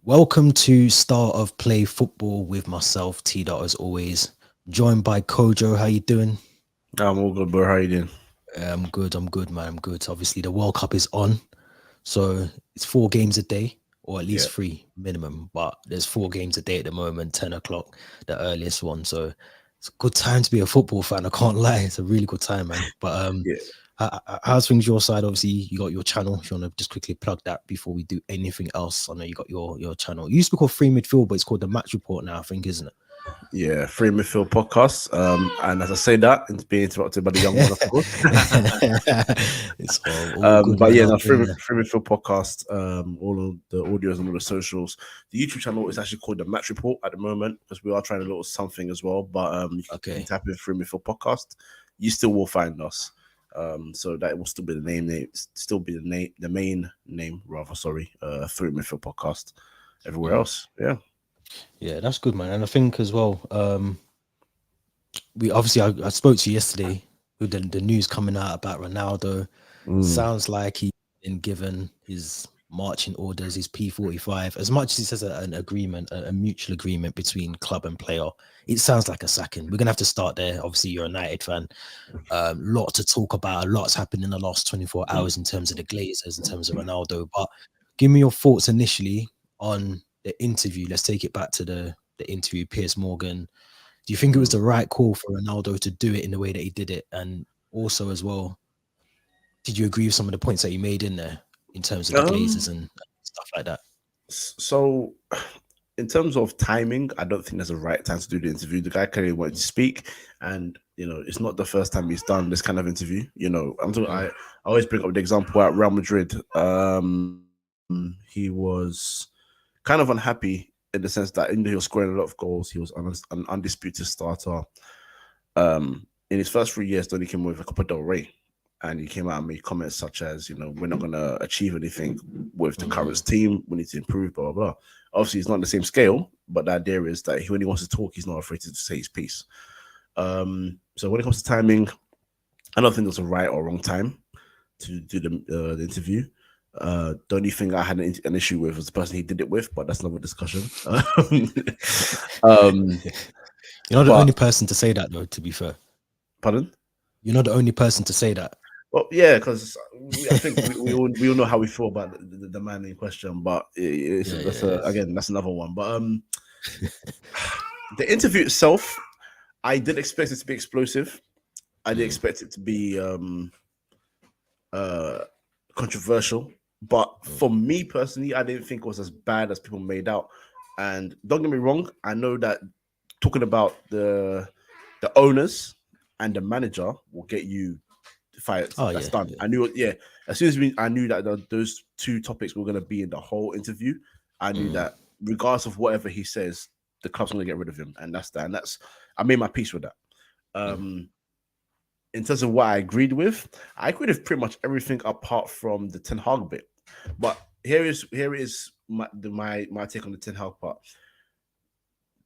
Welcome to Start of Play Football with myself, T Dot, as always. Joined by Kojo. How you doing? I'm all good, bro. How you doing? I'm good, man. I'm good. Obviously, the World Cup is on, so it's 4 games a day, or at least Yeah, three minimum. But there's 4 games a day at the moment. 10 o'clock, the earliest one. So it's a good time to be a football fan. I can't lie. It's a really good time, man. But yeah, how's things your side? Obviously, you got your channel. If you want to just quickly plug that before we do anything else, I know you got your channel. It used to be called Free Midfield, but it's called the Match Report now, I think, isn't yeah. Free midfield podcast. And as I say that, it's being interrupted by the young one, of course. it? It's all good, But man. yeah, Out no, there. free midfield podcast. All of the audios and all the socials. The YouTube channel is actually called the Match Report at the moment because we are trying a little something as well. But you can Okay. type in free midfield podcast. You still will find us. So that will still be the name, still be the main name rather. Sorry, free midfield podcast. Everywhere Mm. else, yeah. Yeah, that's good, man. And I think as well, we obviously I spoke to you yesterday with the news coming out about Ronaldo. Mm. Sounds like he's been given his marching orders, his P45. As much as it says an agreement, a mutual agreement between club and player, it sounds like a sacking. We're gonna have to start there. Obviously, you're a United fan. Lot to talk about. A lot's happened in the last 24 hours in terms of the Glazers, in terms of Ronaldo. But give me your thoughts initially on the interview. Let's take it back to the interview. Piers Morgan. Do you think it was Mm. the right call for Ronaldo to do it in the way that he did it? And also, as well, did you agree with some of the points that he made in there in terms of the Glazers Um, and stuff like that? so in terms of timing, I don't think there's a right time to do the interview. The guy clearly wanted to speak, and it's not the first time he's done this kind of interview. I always bring up the example at Real Madrid. He was kind of unhappy in the sense that even though he was scoring a lot of goals, he was an undisputed starter. In his first 3 years, then he came with a Copa del Rey, and he came out and made comments such as, we're not going to achieve anything with the Mm, current team. We need to improve, blah, blah, blah. Obviously, it's not the same scale, but the idea is that when he wants to talk, he's not afraid to say his piece. So when it comes to timing, I don't think there's a right or wrong time to do the interview. The only thing I had an issue with was the person he did it with, but that's another discussion. um, You're not the but only person to say that, though. To be fair, pardon? you're not the only person to say that. Well, yeah, because I think we all know how we feel about the man in question, but Yeah, that's yeah, again that's another one. But the interview itself, I did expect it to be explosive. I did mm, expect it to be uh controversial, but mm, for me personally, I didn't think it was as bad as people made out. And don't get me wrong, I know that talking about the owners and the manager will get you fired. oh That's yeah, done. yeah. I knew it. Yeah, as soon as I knew that those two topics were going to be in the whole interview, I knew Mm, that regardless of whatever he says, the club's going to get rid of him, and that's that. And that's I made my peace with that. mm, Um, in terms of what I agreed with pretty much everything apart from the Ten Hag bit. But here is my take on the Ten Hag part.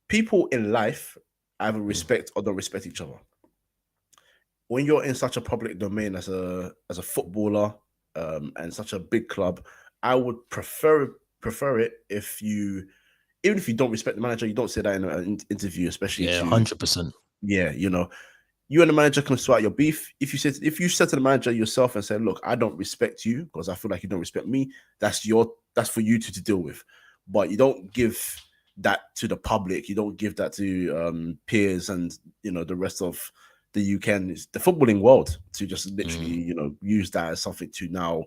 People in life either mm, respect or don't respect each other. When you're in such a public domain as a footballer, and such a big club, I would prefer it if you, even if you don't respect the manager, you don't say that in an interview, especially yeah, to, 100%. yeah, you and the manager can sort out your beef. If you said to the manager yourself and said, look, I don't respect you because I feel like you don't respect me, that's for you to deal with. But you don't give that to the public. You don't give that to peers and the rest of the UK and the footballing world to just literally, Mm, use that as something to now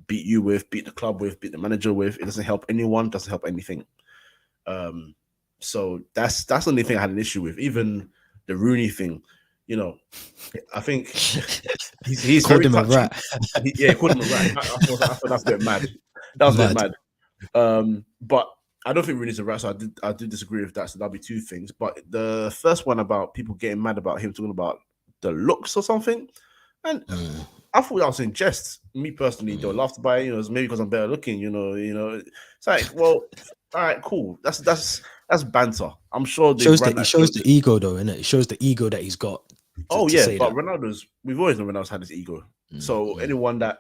beat you with, beat the club with, beat the manager with. It doesn't help anyone, doesn't help anything. Um, so that's the only thing I had an issue with. Even the Rooney thing, you know, I think he's called very him a touchy. rat. Yeah, he called him a rat. I thought that's a bit mad. That was a bit Mad. mad. But I don't think Rooney's a rat, so I do disagree with that. So that'll be two things. But the first one about people getting mad about him talking about the looks or something, and Mm, I thought that was in jest. Me personally, they'll mm. laugh about it. It's maybe because I'm better looking. It's like, well, all right, cool. That's banter. I'm sure they've Shows run that it that shows joke. the ego, though, innit? It shows the ego that he's got Oh to yeah, say but that. we've always known Ronaldo's had his ego. Mm, So mm, anyone that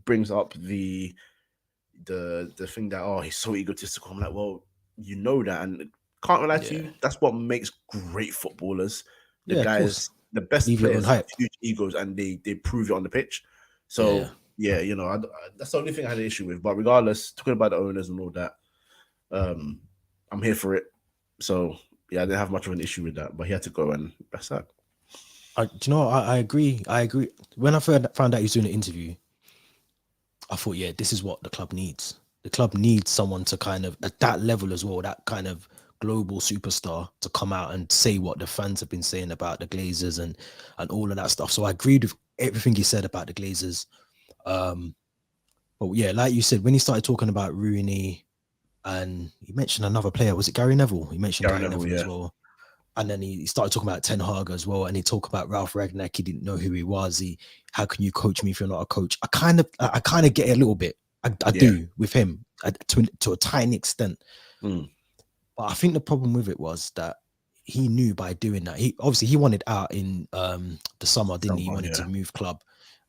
brings up the thing that he's so egotistical. I'm like, well, you know that, and can't lie to Yeah. you. That's what makes great footballers. The Yeah, of guys, course. the best Leave your own players have hype. huge egos, and they prove it on the pitch. Yeah. So yeah, that's the only thing I had an issue with. But regardless, talking about the owners and all that, I'm here for it. So yeah, I didn't have much of an issue with that. But he had to go, and that's that. Do you know, I agree. I agree. When I found out he was doing an interview, I thought, yeah, this is what the club needs. The club needs someone to kind of, at that level as well, that kind of global superstar to come out and say what the fans have been saying about the Glazers and all of that stuff. So I agreed with everything he said about the Glazers. But yeah, like you said, when he started talking about Rooney and he mentioned another player, was it Gary Neville? He mentioned Gary Neville as well. And then he started talking about Ten Hag as well, and he talked about Ralph Ragnick. He didn't know who he was. How can you coach me if you're not a coach? I kind of get it a little bit. I do with him to a tiny extent. But I think the problem with it was that he knew by doing that, he wanted out in the summer, didn't he? He wanted to move club,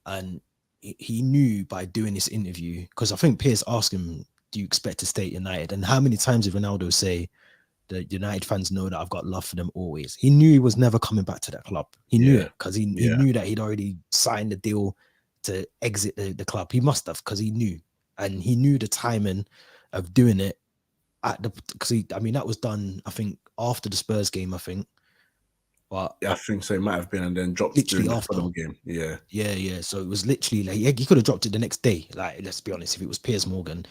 and he knew by doing this interview, because I think Piers asked him, "Do you expect to stay at United?" And how many times did Ronaldo say, the United fans know that I've got love for them always? He knew he was never coming back to that club. He knew it, because he knew that he'd already signed the deal to exit the club. He must have, because he knew, and he knew the timing of doing it because that was done, I think, after the Spurs game, I think. But yeah, I think so. It might have been, and then dropped literally during the after Fulham game. Yeah. So it was literally like he could have dropped it the next day. Like, let's be honest, if it was Piers Morgan,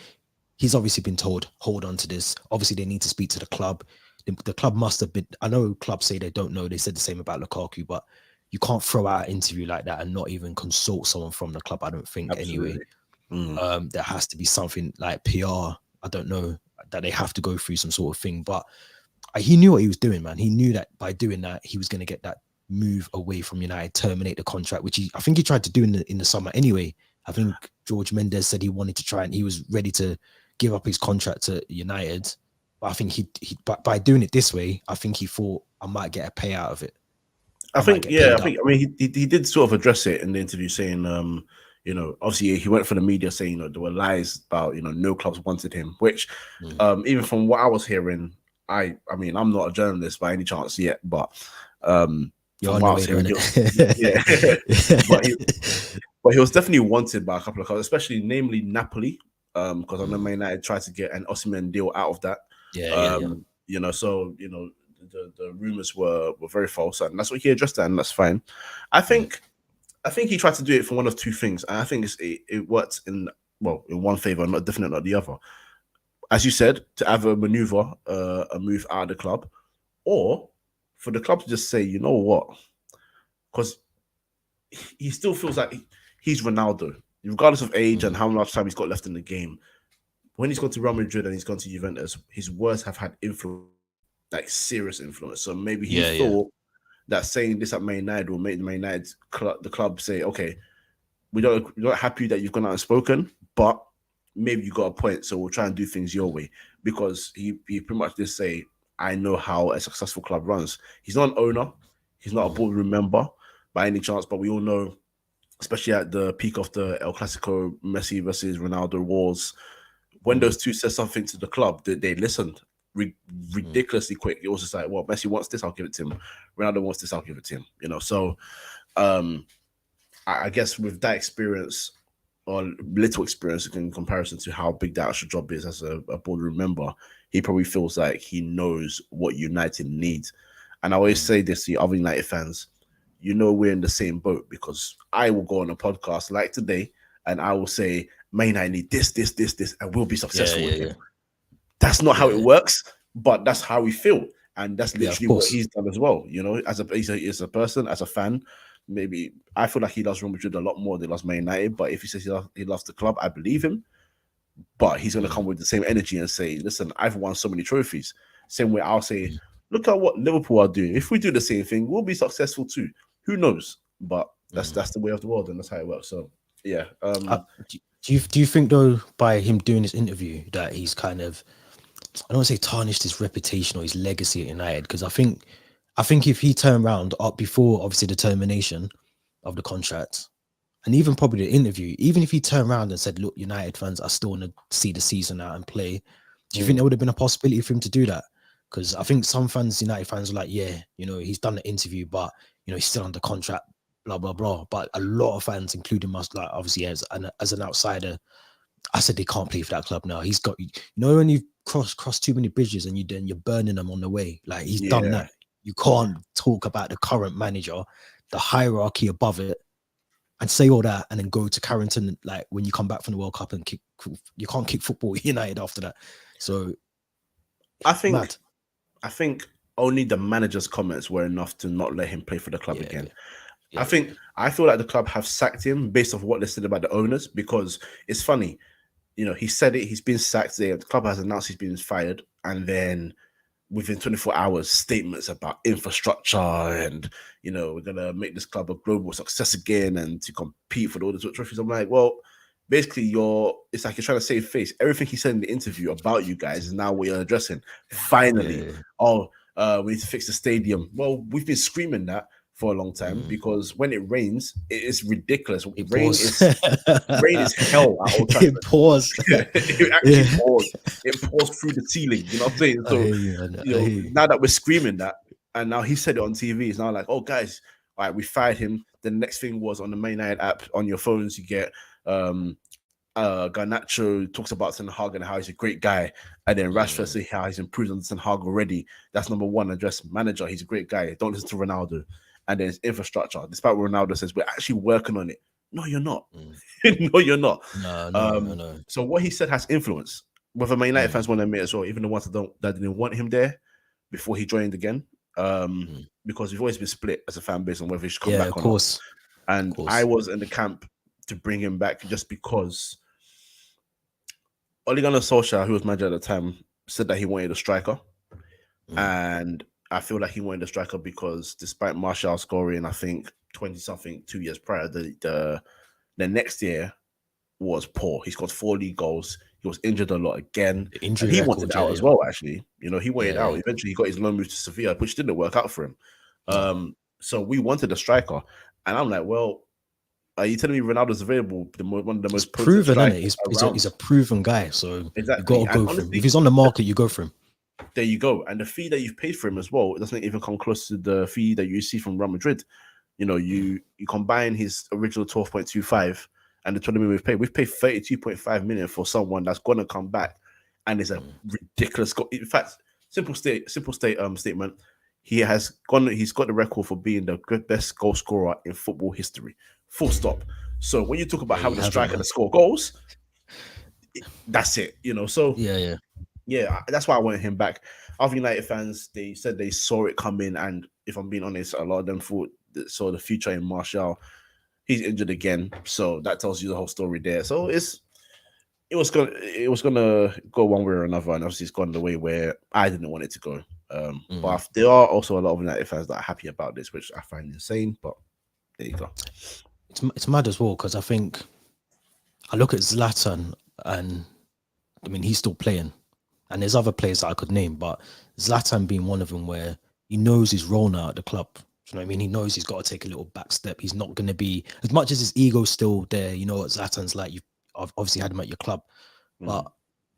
he's obviously been told, hold on to this. Obviously, they need to speak to the club. The club must have been, I know clubs say they don't know. They said the same about Lukaku, but you can't throw out an interview like that and not even consult someone from the club, I don't think. Absolutely. Anyway. There has to be something like PR, I don't know, that they have to go through some sort of thing. But he knew what he was doing, man. He knew that by doing that, he was going to get that move away from United, terminate the contract, which I think he tried to do in the summer anyway. I think George Mendes said he wanted to try, and he was ready to give up his contract to United. But I think he by doing it this way, I think he thought, I might get a payout of it. I mean, he did sort of address it in the interview, saying, obviously he went for the media saying, there were lies about, no clubs wanted him, which, even from what I was hearing, I mean, I'm not a journalist by any chance yet, but you're on the way, doing it. But he was definitely wanted by a couple of clubs, especially namely Napoli, because I know Man United tried to get an Osimhen deal out of that. So the rumors were very false, and that's what he addressed that, and that's fine. I think he tried to do it for one of two things, and I think it worked in one favor, not definitely not the other. As you said, to either maneuver a move out of the club, or for the club to just say, you know what, because he still feels like he's Ronaldo, regardless of age and how much time he's got left in the game. When he's gone to Real Madrid and he's gone to Juventus, his words have had influence, like serious influence. So maybe he thought that saying this at Man United will make the Man United the club say, okay, we're not happy that you've gone out and spoken, but maybe you got a point, so we'll try and do things your way. Because he pretty much did say, I know how a successful club runs. He's not an owner, he's not a boardroom member by any chance, but we all know, especially at the peak of the El Clasico, Messi versus Ronaldo wars, when those two said something to the club, they listened ridiculously quick. It was just like, well, Messi wants this, I'll give it to him. Ronaldo wants this, I'll give it to him. So I guess with that experience, or little experience in comparison to how big that actual job is as a boardroom member, he probably feels like he knows what United needs. And I always say this to other United fans, we're in the same boat, because I will go on a podcast like today and I will say, Man United need this, and we'll be successful with him. That's not how it works, but that's how we feel. And that's literally what he's done as well. As a person, as a fan, maybe I feel like he loves Real Madrid a lot more than he loves Man United. But if he says he loves the club, I believe him. But he's going to come with the same energy and say, listen, I've won so many trophies. Same way I'll say, look at what Liverpool are doing. If we do the same thing, we'll be successful too. Who knows? But that's the way of the world, and that's how it works. So yeah. Do you think, though, by him doing this interview, that he's kind of, I don't want to say tarnished his reputation or his legacy at United? Because I think if he turned around up before, obviously, the termination of the contract, and even probably the interview, even if he turned around and said, look, United fans, I still want to see the season out and play, do you think there would have been a possibility for him to do that? Because I think some fans, United fans, are like, yeah, you know, he's done the interview, but, you know, he's still under contract, blah, blah, blah. But a lot of fans, including us, like, obviously, as an outsider, I said they can't play for that club now. He's got, you know, when you cross too many bridges and you're burning them on the way. Like, he's done that. You can't talk about the current manager, the hierarchy above it, and say all that and then go to Carrington, like when you come back from the World Cup and you can't kick football United after that. So I think mad. I think only the manager's comments were enough to not let him play for the club again. Yeah. I feel like the club have sacked him based off what they said about the owners, because it's funny, you know, he said it, he's been sacked there. The club has announced he's been fired, and then within 24 hours, statements about infrastructure and, you know, we're gonna make this club a global success again and to compete for all the trophies. I'm like, well, basically, it's like you're trying to save face. Everything he said in the interview about you guys is now what you're addressing. Finally, we need to fix the stadium. Well, we've been screaming that for a long time because when it rains, it is ridiculous. Rain is hell at Old Trafford. It pours. It actually pours. It pours through the ceiling. You know what I'm saying? So now that we're screaming that, and now he said it on TV, it's now like, oh guys, all right, we fired him. The next thing was on the Man United app on your phones, you get Garnacho talks about Ten Hag and how he's a great guy, and then Rashford say how he's improved on Ten Hag already. That's number one. Address manager, he's a great guy. Don't listen to Ronaldo. And then it's infrastructure. Despite what Ronaldo says, we're actually working on it. No, you're not. No, you're not. No. So what he said has influence. Whether Man United fans want to admit as well, even the ones that didn't want him there before he joined again, because we've always been split as a fan base on whether he should come back or not. And I was in the camp to bring him back just because Ole Gunnar Solskjaer, who was manager at the time, said that he wanted a striker. And I feel like he wanted a striker because despite Martial scoring, I think 20-something 2 years prior, the next year was poor. He scored 4 league goals. He was injured a lot again. And he wanted out as well, actually. You know, he wanted out. Eventually, he got his loan move to Sevilla, which didn't work out for him. So we wanted a striker. And I'm like, well, are you telling me Ronaldo's available? One of the most proven, isn't it? He's a proven guy. So you got to go for him. If he's on the market, you go for him. There you go. And the fee that you've paid for him as well, it doesn't even come close to the fee that you see from Real Madrid. You know, you combine his original 12.25 and the 20 million we've paid. We've paid 32.5 million for someone that's going to come back and is a ridiculous goal. In fact, simple statement. He's got the record for being the best goal scorer in football history. Full stop. So when you talk about having a striker that score goals, that's it. You know, so yeah, that's why I wanted him back. Other United fans, they said they saw it coming, and if I'm being honest, a lot of them saw the future in Martial. He's injured again, so that tells you the whole story there. So it was gonna go one way or another, and obviously it's gone the way where I didn't want it to go. But there are also a lot of United fans that are happy about this, which I find insane. But there you go. It's mad as well because I think I look at Zlatan, and I mean he's still playing. And there's other players that I could name, but Zlatan being one of them where he knows his role now at the club. You know what I mean? He knows he's got to take a little back step. He's not going to be, as much as his ego's still there, you know what Zlatan's like, you've obviously had him at your club, but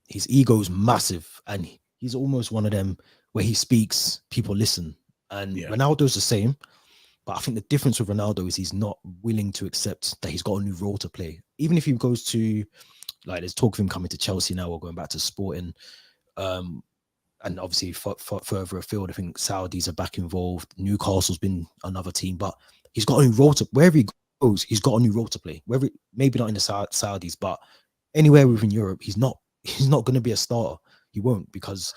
his ego's massive. And he's almost one of them where he speaks, people listen. And Ronaldo's the same. But I think the difference with Ronaldo is he's not willing to accept that he's got a new role to play. Even if he goes to, like, there's talk of him coming to Chelsea now or going back to Sporting. And obviously further afield, I think Saudis are back involved. Newcastle's been another team, but he's got a new role to wherever he goes. He's got a new role to play. Whether maybe not in the Saudis, but anywhere within Europe, he's not going to be a starter. He won't, because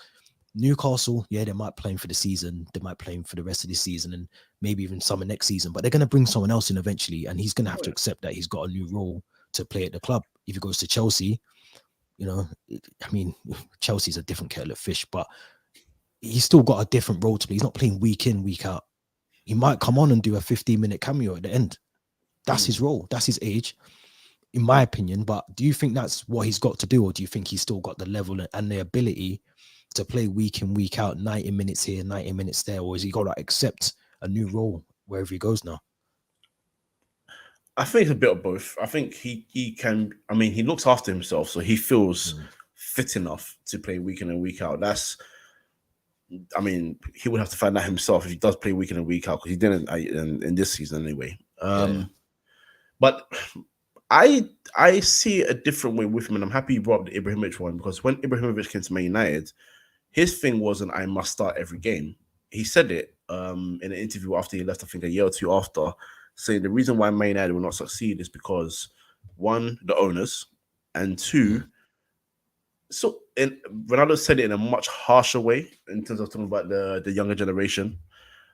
Newcastle, they might play him for the season. They might play him for the rest of the season and maybe even summer next season. But they're going to bring someone else in eventually, and he's going to have to accept that he's got a new role to play at the club. If he goes to Chelsea. You know, I mean, Chelsea's a different kettle of fish, but he's still got a different role to play. He's not playing week in, week out. He might come on and do a 15-minute cameo at the end. That's his role. That's his age, in my opinion. But do you think that's what he's got to do? Or do you think he's still got the level and the ability to play week in, week out, 90 minutes here, 90 minutes there? Or is he got to accept a new role wherever he goes now? I think it's a bit of both. I think he can. I mean, he looks after himself, so he feels fit enough to play week in and week out. I mean, he would have to find that himself if he does play week in and week out, because he didn't in this season anyway. But I see a different way with him, and I'm happy you brought up the Ibrahimovic one, because when Ibrahimovic came to Man United, his thing wasn't I must start every game. He said it in an interview after he left, I think a year or two after, saying the reason why Man United will not succeed is because, one, the owners, and two, Ronaldo said it in a much harsher way in terms of talking about the younger generation.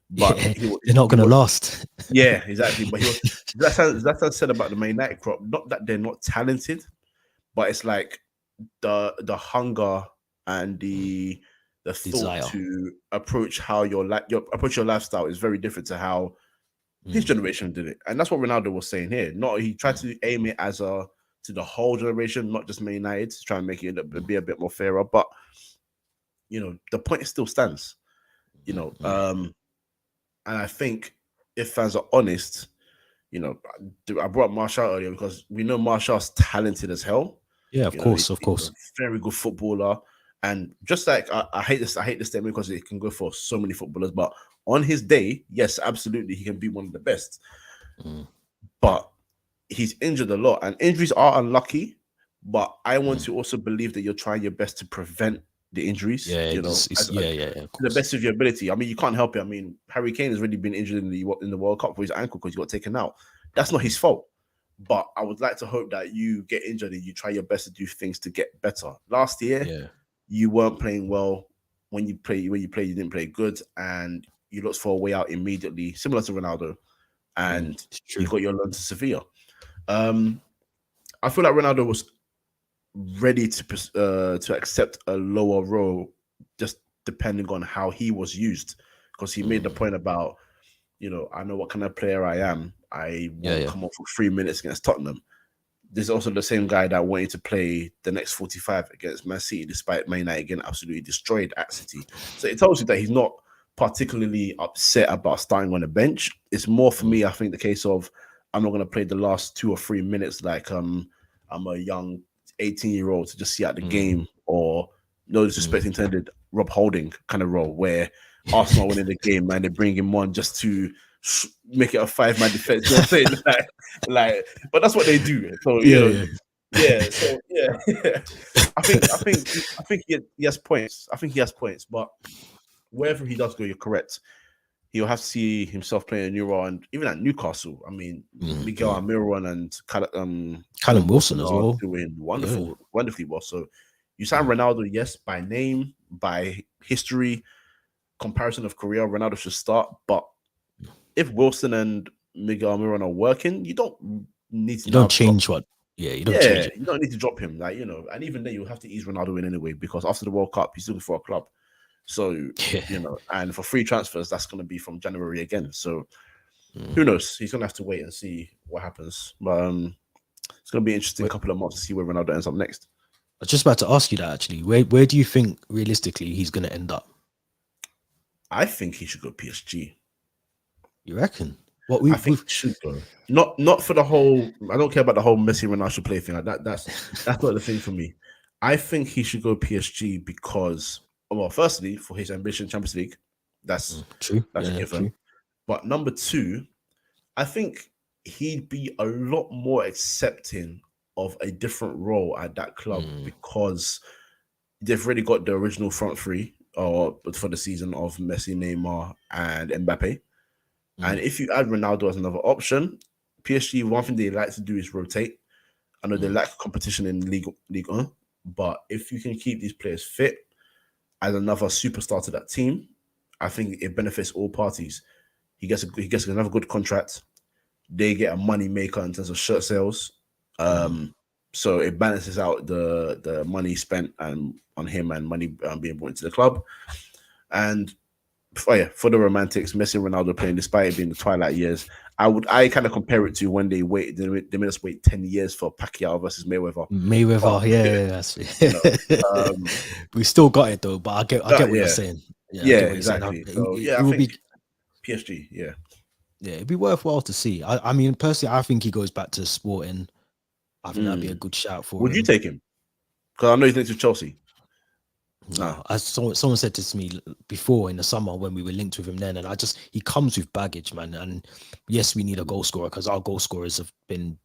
But they're not going to last. Yeah, exactly. But that's what I said about the Man United crop. Not that they're not talented, but it's like the hunger and the desire thought to approach how your lifestyle is very different to how his generation did it. And that's what Ronaldo was saying here. He tried to aim it as to the whole generation, not just Man United, to try and make it be a bit more fairer. But the point still stands. And I think if fans are honest, I brought up Martial earlier because we know Martial's talented as hell. Yeah, of course. He's a very good footballer. And just like I hate this statement because it can go for so many footballers, but on his day, yes, absolutely, he can be one of the best. But he's injured a lot, and injuries are unlucky. But I want to also believe that you're trying your best to prevent the injuries. Yeah, the best of your ability. I mean, you can't help it. I mean, Harry Kane has already been injured in the World Cup with his ankle because he got taken out. That's not his fault. But I would like to hope that you get injured and you try your best to do things to get better. Last year, you weren't playing well. When you played, you didn't play good, and you looked for a way out immediately, similar to Ronaldo. And you got your loan to Sevilla. I feel like Ronaldo was ready to accept a lower role, just depending on how he was used, because he made the point about, I know what kind of player I am. I won't come off for 3 minutes against Tottenham. There's also the same guy that wanted to play the next 45 against Man City, despite Man United getting absolutely destroyed at City. So it tells you that he's not particularly upset about starting on the bench. It's more for me, I think, the case of I'm not going to play the last 2 or 3 minutes like I'm a young 18-year-old to just see out the game, or no disrespect intended, Rob Holding kind of role where Arsenal winning the game and they bring him on just to make it a 5-man defense. You know what I'm saying? like, but that's what they do. So I think he has points. I think he has points, but wherever he does go, you're correct. He'll have to see himself playing a new role, and even at Newcastle, I mean, Miguel Almiron and Callum Wilson as well, doing wonderfully well. So you sign Ronaldo, yes, by name, by history, comparison of career, Ronaldo should start. But if Wilson and Miguel Almiron are working, you don't need to. You don't change what. Yeah, you don't change it. You don't need to drop him, and even then you'll have to ease Ronaldo in anyway, because after the World Cup, he's looking for a club. So, and for free transfers, that's going to be from January again. So, who knows? He's going to have to wait and see what happens. But it's going to be an interesting couple of months to see where Ronaldo ends up next. I was just about to ask you that, actually. Where do you think, realistically, he's going to end up? I think he should go PSG. You reckon? I think he should go. Not for the whole... I don't care about the whole Messi Ronaldo should play thing. Like that. That's not the thing for me. I think he should go PSG because... Well, firstly, for his ambition, Champions League, that's true. That's a given. True. But number two, I think he'd be a lot more accepting of a different role at that club because they've already got the original front three for the season of Messi, Neymar, and Mbappe. And if you add Ronaldo as another option, PSG, one thing they like to do is rotate. I know they lack competition in Ligue 1, but if you can keep these players fit, as another superstar to that team, I think it benefits all parties. He gets another good contract. They get a money maker in terms of shirt sales. So it balances out the money spent on him and money being brought into the club. And for the romantics, Messi and Ronaldo playing, despite it being the twilight years, I kind of compare it to when they made us wait 10 years for Pacquiao versus Mayweather. We still got it though, but I get what you're saying. Exactly. So, I think PSG, Yeah, it'd be worthwhile to see. I mean, personally, I think he goes back to Sporting. I think that'd be a good shout for Would you him. take him? Because I know he's linked to Chelsea. No, as someone said this to me before in the summer when we were linked with him then, and he comes with baggage, man. And yes, we need a goal scorer because our goal scorers have been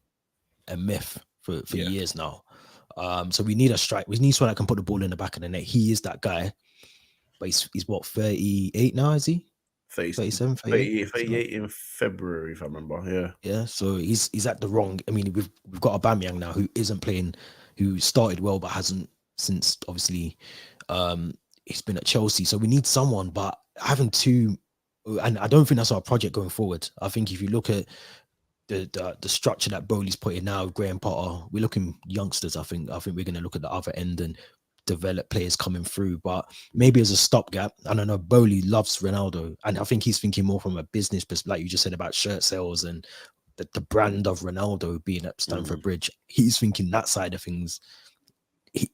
a myth for Yeah. years now. So we need a strike. We need someone that can put the ball in the back of the net. He is that guy, but he's what, 38 now? Is he 37, 38? 38 in February, if I remember. Yeah. Yeah, so he's at the wrong. I mean, we've got Aubameyang now who isn't playing, who started well but hasn't since obviously he's been at Chelsea. So we need someone, but having two, and I don't think that's our project going forward. I think if you look at the structure that Bowley's put in now, Graham Potter, we're looking youngsters. I think we're going to look at the other end and develop players coming through, but maybe as a stopgap. I don't know. Bowley loves Ronaldo, and I think he's thinking more from a business perspective, like you just said about shirt sales and the brand of Ronaldo being at Stamford Bridge. He's thinking that side of things.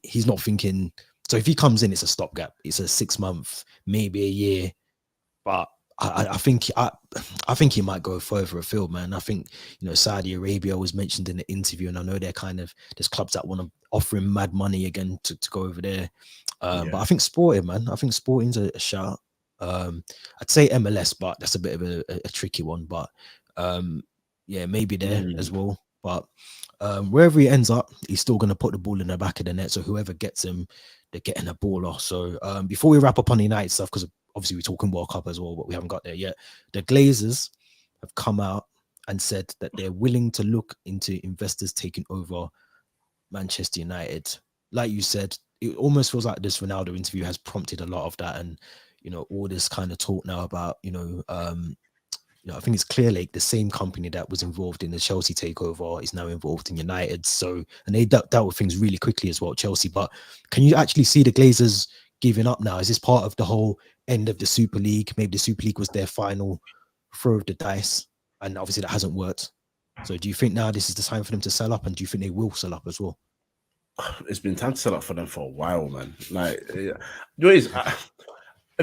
He's not thinking. So if he comes in, it's a stopgap. It's a 6 month, maybe a year, but I think he might go further afield, man. I think, Saudi Arabia was mentioned in the interview, and I know they're there's clubs that want to offer him mad money again to go over there. But I think Sporting, man. I think Sporting's a shout. I'd say MLS, but that's a bit of a tricky one. But yeah, maybe there as well. But wherever he ends up, he's still going to put the ball in the back of the net. So whoever gets him, they're getting a ball off. So before we wrap up on the United stuff, because obviously we're talking World Cup as well, but we haven't got there yet. The Glazers have come out and said that they're willing to look into investors taking over Manchester United. Like you said, it almost feels like this Ronaldo interview has prompted a lot of that, and all this kind of talk now about I think it's Clearlake, the same company that was involved in the Chelsea takeover, is now involved in United. So, and they dealt with things really quickly as well, Chelsea. But can you actually see the Glazers giving up now? Is this part of the whole end of the Super League? Maybe the Super League was their final throw of the dice, and obviously that hasn't worked. So do you think now this is the time for them to sell up, and do you think they will sell up as well? It's been time to sell up for them for a while, man. Like, if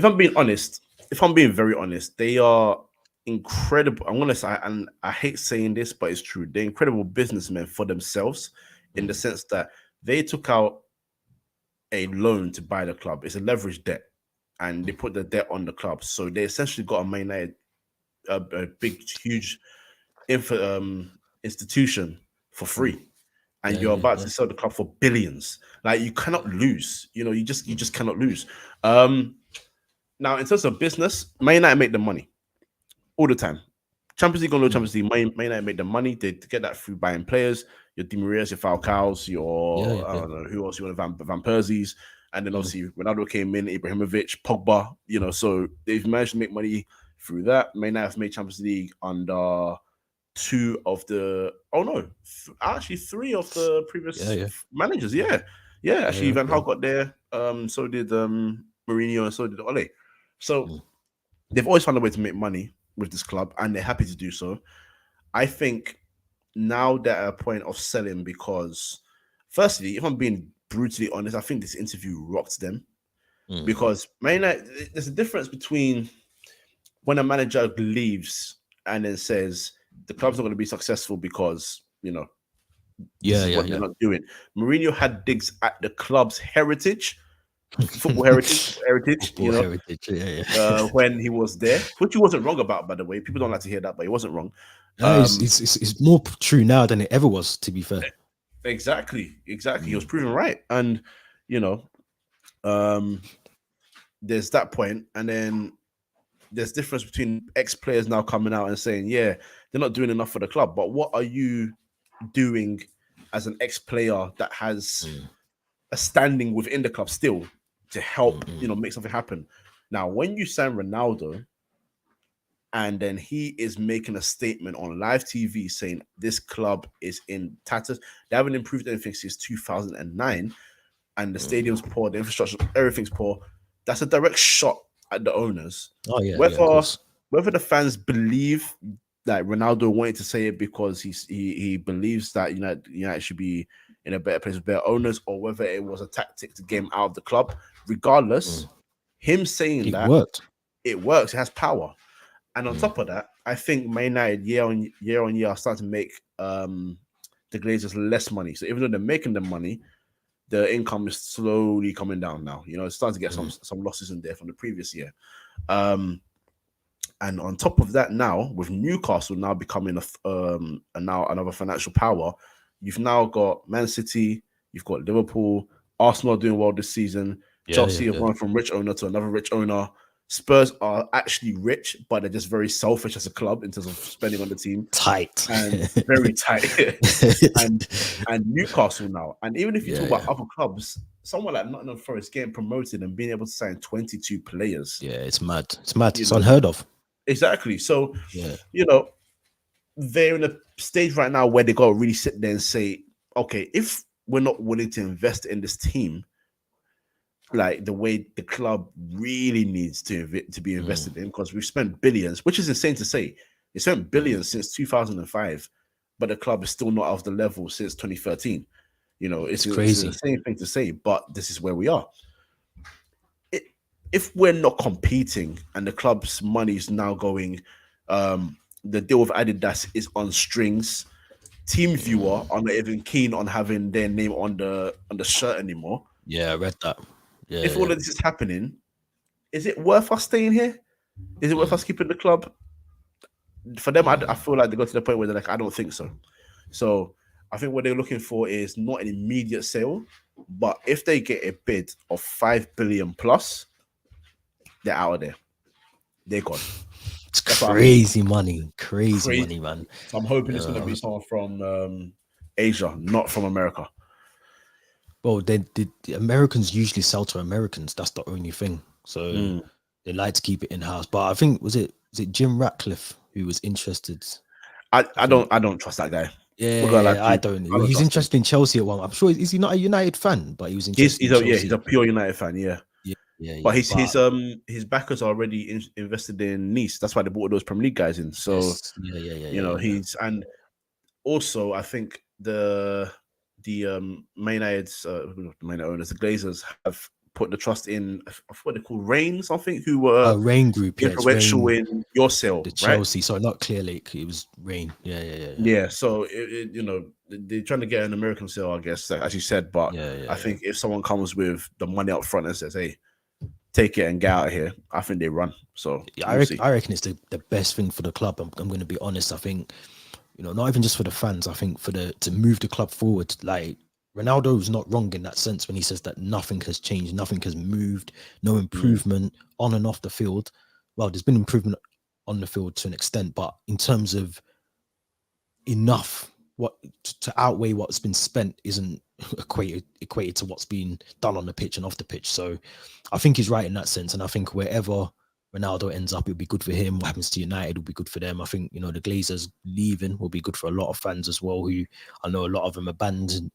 I'm being honest, if I'm being very honest, they are incredible. I'm gonna say, and I hate saying this, but it's true. They're incredible businessmen for themselves, in the sense that they took out a loan to buy the club. It's a leveraged debt, and they put the debt on the club. So they essentially got a big, huge institution for free, and you're about to sell the club for billions. Like, you cannot lose. You just cannot lose. Now, in terms of business, Man United make the money all the time. Champions League, Champions League, Man United make the money. They get that through buying players. Your Di Maria's, your Falcao's, your I don't know who else, you want, Van Persie's, and then obviously Ronaldo came in, Ibrahimovic, Pogba. So they've managed to make money through that. Man United have made Champions League under three of the previous managers. Actually, Van Gaal got there. So did Mourinho, and so did Ole. So they've always found a way to make money with this club, and they're happy to do so. I think now they're at a point of selling because, firstly, if I'm being brutally honest, I think this interview rocked them. Because there's a difference between when a manager leaves and then says the club's not going to be successful because this is what they're not doing. Mourinho had digs at the club's heritage. Football heritage, when he was there, which he wasn't wrong about, by the way. People don't like to hear that, but he wasn't wrong. It's more true now than it ever was, to be fair. Exactly. He was proven right, and there's that point, and then there's difference between ex-players now coming out and saying, they're not doing enough for the club. But what are you doing as an ex-player that has a standing within the club still to help, make something happen? Now, when you sign Ronaldo, and then he is making a statement on live TV saying this club is in tatters, they haven't improved anything since 2009, and the stadium's poor, the infrastructure, everything's poor. That's a direct shot at the owners. Whether the fans believe that Ronaldo wanted to say it because he believes that United should be in a better place with better owners, or whether it was a tactic to get him out of the club. Regardless, him saying that worked. It works. It has power. And on top of that, I think Man United year on year are starting to make the Glazers less money. So even though they're making them money, the income is slowly coming down now. You know, it's starting to get some losses in there from the previous year. And on top of that, now with Newcastle now becoming now another financial power, you've now got Man City, you've got Liverpool, Arsenal doing well this season. Chelsea have gone from rich owner to another rich owner. Spurs are actually rich, but they're just very selfish as a club in terms of spending on the team. Tight. And very tight. and Newcastle now. And even if you talk about other clubs, someone like Nottingham Forest getting promoted and being able to sign 22 players. Yeah, it's mad. It's mad. It's unheard of. Exactly. So, you know, they're in a stage right now where they got to really sit there and say, okay, if we're not willing to invest in this team, like the way the club really needs to be invested in, because we've spent billions, which is insane to say. They spent billions since 2005, but the club is still not of the level since 2013. You know, it's crazy. It's the same thing to say, but this is where we are. If we're not competing and the club's money is now going, the deal with Adidas is on strings. Team Viewer are not even keen on having their name on the shirt anymore. Yeah, I read that. Yeah, if all of this is happening, is it worth us staying here? Is it worth us keeping the club? For them, I feel like they got to the point where they're like, I don't think so. So I think what they're looking for is not an immediate sale, but if they get a bid of 5 billion plus, they're out of there. They're gone. It's crazy money. Crazy money, man. So I'm hoping it's going to be someone from Asia, not from America. Well, the Americans usually sell to Americans. That's the only thing. So they like to keep it in house. But I think was it Jim Ratcliffe who was interested? I don't trust that guy. Yeah, I don't. He's interested in Chelsea at one. I'm sure he's not a United fan, but he was interested. He's a pure United fan. Yeah. But his backers are already invested in Nice. That's why they brought those Premier League guys in. So you know he's and also I think the main owners, the Glazers, have put the trust in what they call Rain something, who were Rain Group, influential in your sale, the Chelsea. So not Clear Lake, it was Rain. Yeah. So you know they're trying to get an American sale, I guess, as you said. But I think if someone comes with the money up front and says, "Hey, take it and get out of here," I think they run. So I reckon it's the best thing for the club. I'm going to be honest. I think, you know, not even just for the fans. I think to move the club forward. Like Ronaldo is not wrong in that sense when he says that nothing has changed, nothing has moved, no improvement on and off the field. Well, there's been improvement on the field to an extent, but in terms of enough to outweigh what's been spent isn't equated to what's been done on the pitch and off the pitch. So I think he's right in that sense, and I think wherever Ronaldo ends up, it'll be good for him. What happens to United will be good for them. I think, you know, the Glazers leaving will be good for a lot of fans as well, who I know a lot of them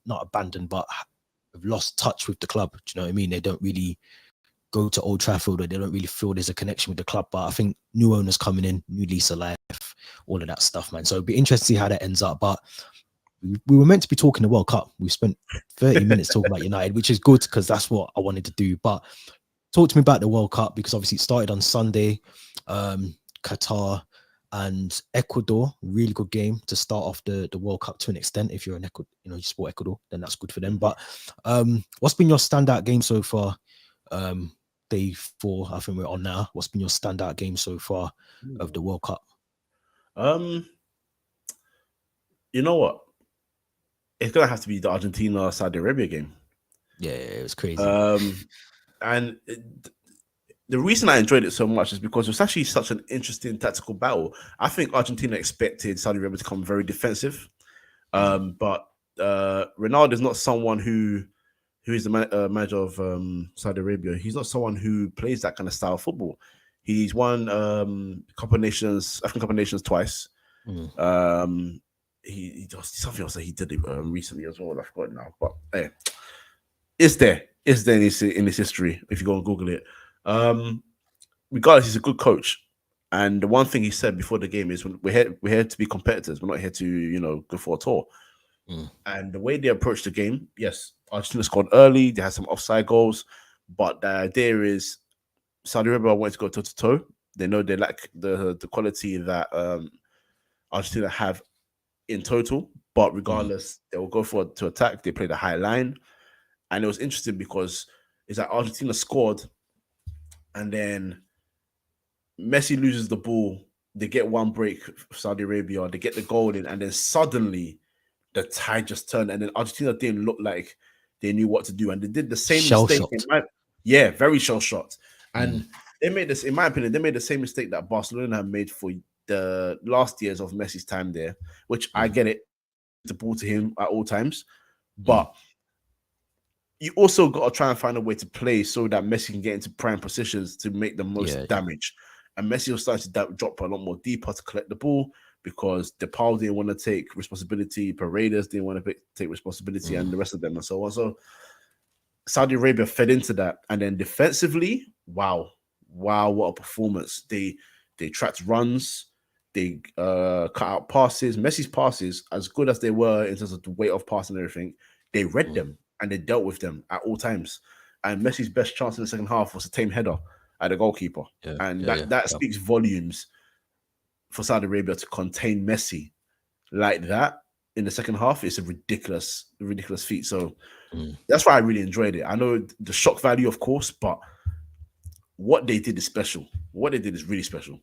not abandoned, but have lost touch with the club. Do you know what I mean? They don't really go to Old Trafford, or they don't really feel there's a connection with the club. But I think new owners coming in, new lease of life, all of that stuff, man. So it'll be interesting to see how that ends up. But we were meant to be talking the World Cup. We spent 30 minutes talking about United, which is good because that's what I wanted to do. But talk to me about the World Cup, because obviously it started on Sunday. Qatar and Ecuador, really good game to start off the World Cup to an extent. If you're an Ecuador, you know, you support Ecuador, then that's good for them. But what's been your standout game so far? Day 4, I think we're on now. What's been your standout game so far of the World Cup? You know what? It's gonna have to be the Argentina-Saudi Arabia game. Yeah, it was crazy. And the reason I enjoyed it so much is because it was actually such an interesting tactical battle. I think Argentina expected Saudi Arabia to come very defensive, but Ronaldo is not someone who is the manager of Saudi Arabia. He's not someone who plays that kind of style of football. He's won African Cup of Nations twice. He does something else that he did recently as well. I forgot now, but hey, it's there in his history if you go and Google it. Regardless, he's a good coach, and the one thing he said before the game is, we're here to be competitors. We're not here to, you know, go for a tour. And the way they approached the game, yes, Argentina scored early. They had some offside goals, but the idea is Saudi Arabia wanted to go toe to toe, They know they lack the quality that Argentina have in total. But regardless, they will go for to attack. They played a high line, and it was interesting because it's like Argentina scored, and then Messi loses the ball. They get one break for Saudi Arabia. They get the goal in, and then suddenly the tide just turned, and then Argentina didn't look like they knew what to do, and they did the same Shell mistake. shocked. Yeah, very shell shocked, and they made this. In my opinion, they made the same mistake that Barcelona have made for the last years of Messi's time there. Which I get it, the ball to him at all times, but you also got to try and find a way to play so that Messi can get into prime positions to make the most damage. And Messi was starting to drop a lot more deeper to collect the ball because DePaul didn't want to take responsibility, Paredes didn't want to take responsibility, and the rest of them and so on. So Saudi Arabia fed into that. And then defensively, wow, what a performance. They tracked runs, they cut out passes. Messi's passes, as good as they were in terms of the weight of pass and everything, they read them and they dealt with them at all times. And Messi's best chance in the second half was a tame header at the goalkeeper. That speaks volumes for Saudi Arabia to contain Messi like that in the second half. It's a ridiculous feat. So that's why I really enjoyed it. I know the shock value, of course, but what they did is special. What they did is really special.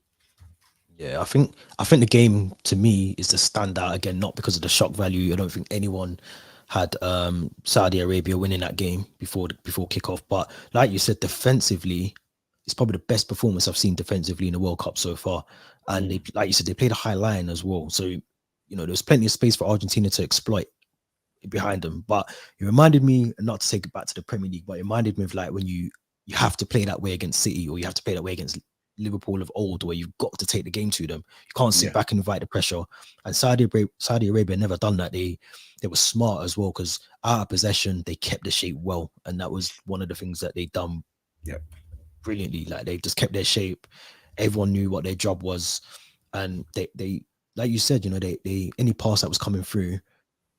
Yeah, I think the game to me is the standout again, not because of the shock value. I don't think anyone had Saudi Arabia winning that game before kickoff. But like you said, defensively, it's probably the best performance I've seen defensively in the World Cup so far. And they, like you said, they played a high line as well. So, there was plenty of space for Argentina to exploit behind them. But it reminded me, not to take it back to the Premier League, but it reminded me of like when you have to play that way against City, or you have to play that way against Liverpool of old, where you've got to take the game to them. You can't sit back and invite the pressure. And Saudi Arabia never done that. They were smart as well, because out of possession, they kept the shape well. And that was one of the things that they done brilliantly. Like, they just kept their shape. Everyone knew what their job was. And they like you said, they any pass that was coming through,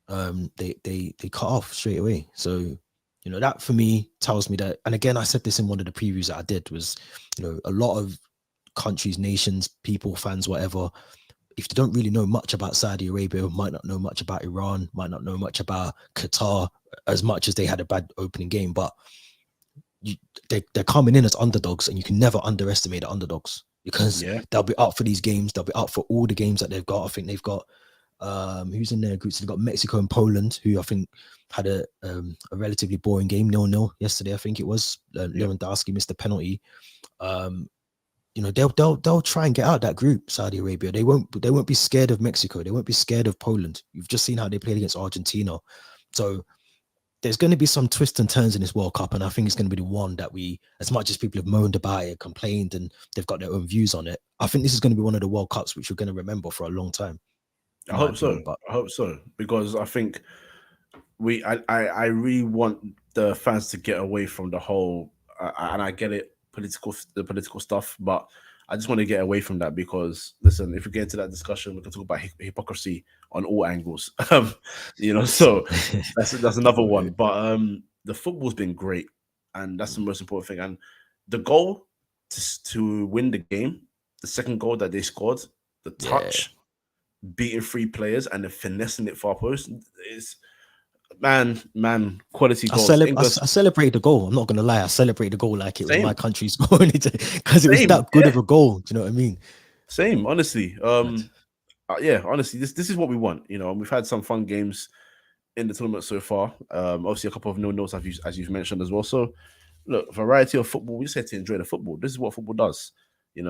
they cut off straight away. So, that for me tells me that, and again, I said this in one of the previews that I did, was, a lot of countries, nations, people, fans, whatever, if they don't really know much about Saudi Arabia, might not know much about Iran, might not know much about Qatar, as much as they had a bad opening game, but they're coming in as underdogs, and you can never underestimate the underdogs, because they'll be up for these games. They'll be up for all the games that they've got. I think they've got who's in their groups? They've got Mexico and Poland, who I think had a relatively boring game, 0-0 yesterday. I think it was Lewandowski missed a penalty. They'll try and get out that group. Saudi Arabia, they won't be scared of Mexico. They won't be scared of Poland. You've just seen how they played against Argentina. So there's going to be some twists and turns in this World Cup, and I think it's going to be the one that we, as much as people have moaned about it, complained, and they've got their own views on it, I think this is going to be one of the World Cups which we're going to remember for a long time. I hope so, because I think I really want the fans to get away from the whole, and I get it, the political stuff, but I just want to get away from that, because listen, if we get into that discussion, we can talk about hypocrisy on all angles. So that's another one. But the football's been great, and that's the most important thing. And the goal to win the game, the second goal that they scored, the touch, beating 3 players and then finessing it far post, is man quality goals. I celebrate the goal. I'm not gonna lie, I celebrate the goal like it was my country's goal, because it was that good of a goal. Do you know what I mean? Same, honestly. Honestly, this is what we want. We've had some fun games in the tournament so far. Obviously a couple of no-nos as you've mentioned as well. So look, variety of football. We just had to enjoy the football. This is what football does. You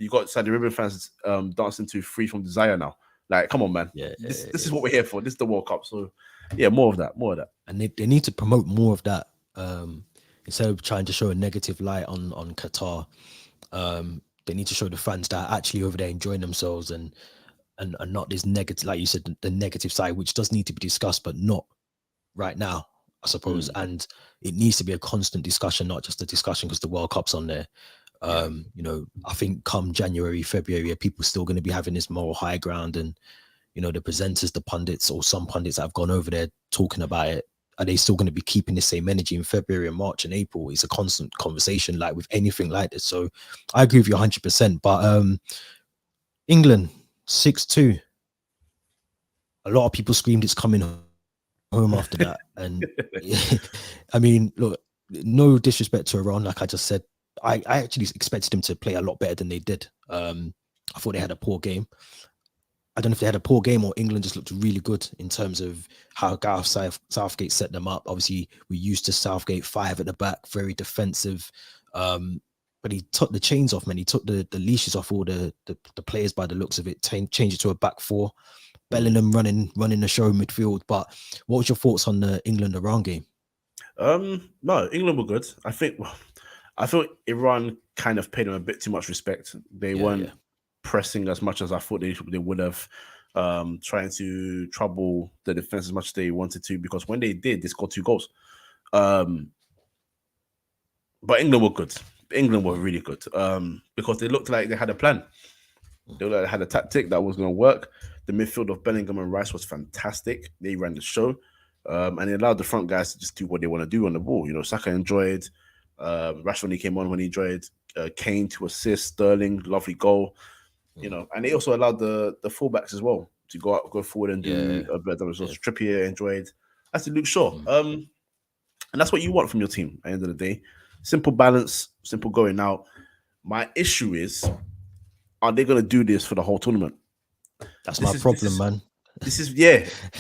got Saudi Arabian fans dancing to Free From Desire now. Like, come on, man. This is what we're here for. This is the World Cup. So more of that. And they need to promote more of that, instead of trying to show a negative light on Qatar. They need to show the fans that are actually over there enjoying themselves, and not this negative, like you said, the negative side, which does need to be discussed, but not right now, I suppose. And it needs to be a constant discussion, not just a discussion because the World Cup's on there. I think come January, February, people still going to be having this moral high ground, and the presenters, the pundits, or some pundits that have gone over there talking about it, are they still going to be keeping the same energy in February and March and April? It's a constant conversation, like with anything like this. So I agree with you 100%. But England 6-2. A lot of people screamed it's coming home after that. And I mean, look, no disrespect to Iran, like I just said, I actually expected them to play a lot better than they did. I thought they had a poor game. I don't know if they had a poor game or England just looked really good in terms of how Gareth Southgate set them up. Obviously, we're used to Southgate 5 at the back, very defensive. But he took the chains off, man. He took the leashes off all the players by the looks of it, changed it to a back 4. Bellingham running the show in midfield. But what was your thoughts on the England-Iran game? No, England were good. I thought Iran kind of paid them a bit too much respect. They weren't pressing as much as I thought they would have, trying to trouble the defense as much as they wanted to, because when they did, they scored 2 goals. But England were good. England were really good, because they looked like they had a plan. They looked like they had a tactic that was going to work. The midfield of Bellingham and Rice was fantastic. They ran the show, and they allowed the front guys to just do what they want to do on the ball. You know, Saka enjoyed, Rashford when he came on, when he enjoyed, Kane to assist, Sterling, lovely goal. You know, and they also allowed the fullbacks as well to go forward and do a better results. Trippier enjoyed. That's Luke Shaw. And that's what you want from your team at the end of the day. Simple balance, simple going out. My issue is, are they going to do this for the whole tournament? That's my problem, man. This is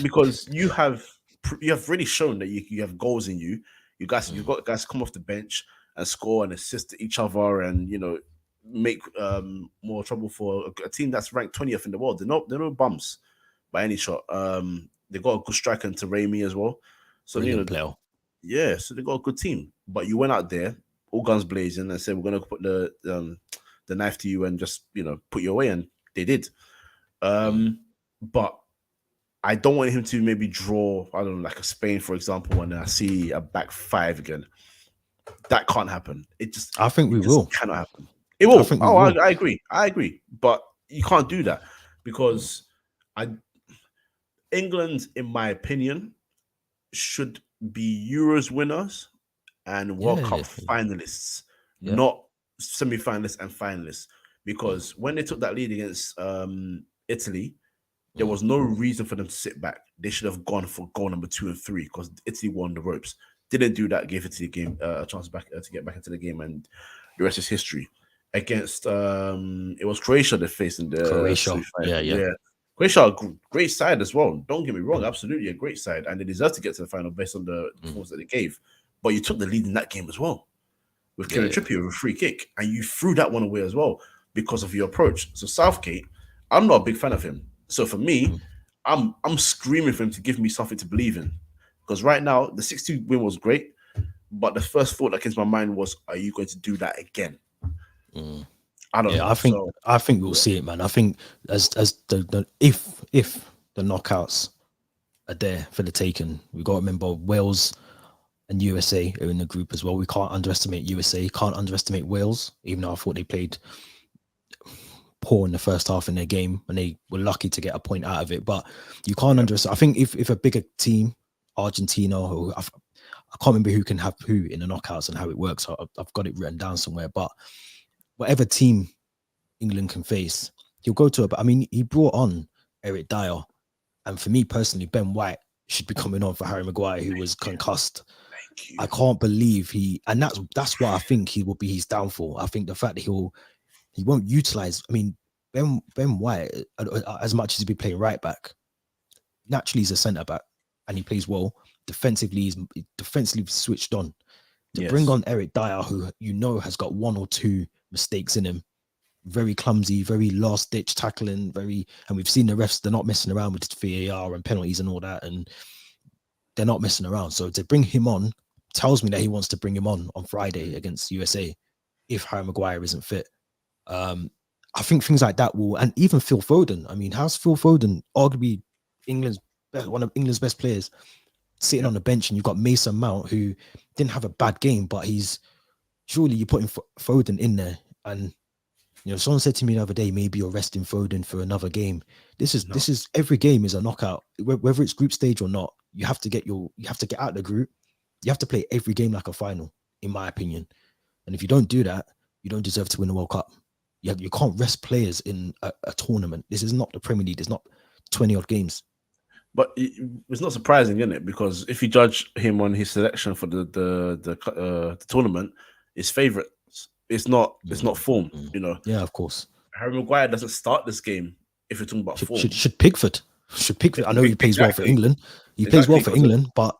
because you have really shown that you have goals in you. You've got guys come off the bench and score and assist each other, and you know, make more trouble for a team that's ranked 20th in the world. They're no bums by any shot. They got a good striker in Taremi as well. So Brilliant player. Yeah, so they got a good team. But you went out there, all guns blazing, and said we're gonna put the knife to you and just, you know, put you away, and they did. But I don't want him to maybe draw, I don't know, like a Spain, for example, and I see a back 5 again. That can't happen. I think we will. Cannot happen. It will. I agree. But you can't do that, because England, in my opinion, should be Euros winners and World Cup finalists, not semi-finalists and finalists. Because when they took that lead against Italy, there was no reason for them to sit back. They should have gone for goal number 2 and 3, because Italy won the ropes. Didn't do that, gave Italy the game a chance back to get back into the game, and the rest is history. Against it was Croatia they faced in the Croatia. Croatia, a great side as well. Don't get me wrong, absolutely a great side, and they deserve to get to the final based on the performance that they gave. But you took the lead in that game as well, with Kieran Trippier with a free kick, and you threw that one away as well because of your approach. So Southgate, I'm not a big fan of him. So for me, I'm screaming for him to give me something to believe in, because right now the 6-2 win was great, but the first thought that came to my mind was, are you going to do that again? I don't know. I think we'll see it, man. I think as the if the knockouts are there for the taking, we got to remember Wales and USA are in the group as well. We can't underestimate USA. Can't underestimate Wales, even though I thought they played poor in the first half in their game, and they were lucky to get a point out of it. But you can't underestimate. I think if a bigger team, Argentina, or I can't remember who can have who in the knockouts and how it works. I've got it written down somewhere. But whatever team England can face, he'll go to. I mean, he brought on Eric Dyer, and for me personally, Ben White should be coming on for Harry Maguire, who was concussed. I can't believe and that's why I think he will be his downfall. I think the fact that he won't utilize. I mean, Ben White, as much as he'll be playing right back, naturally he's a centre back and he plays well. Defensively, he's defensively switched on. To bring on Eric Dyer, who you know has got 1 or 2 mistakes in him, very clumsy, very last ditch tackling, and we've seen the refs, they're not messing around with VAR and penalties and all that, and they're not messing around. So to bring him on tells me that he wants to bring him on Friday against USA if Harry Maguire isn't fit. I think things like that will, and even Phil Foden. I mean, how's Phil Foden, arguably one of England's best players, sitting on the bench, and you've got Mason Mount, who didn't have a bad game, but surely you're putting Foden in there. And you know, someone said to me the other day, maybe you're resting Foden for another game. This is every game is a knockout, whether it's group stage or not. you have to get out of the group. You have to play every game like a final, in my opinion. And if you don't do that, you don't deserve to win the World Cup. You can't rest players in a tournament. This is not the Premier League. There's not 20 odd games. But it's not surprising, isn't it? Because if you judge him on his selection for the tournament, his favourites, it's not form. You know. Yeah, of course. Harry Maguire doesn't start this game if you're talking about form. Should Pickford? I know he plays well for England. He plays well for England, but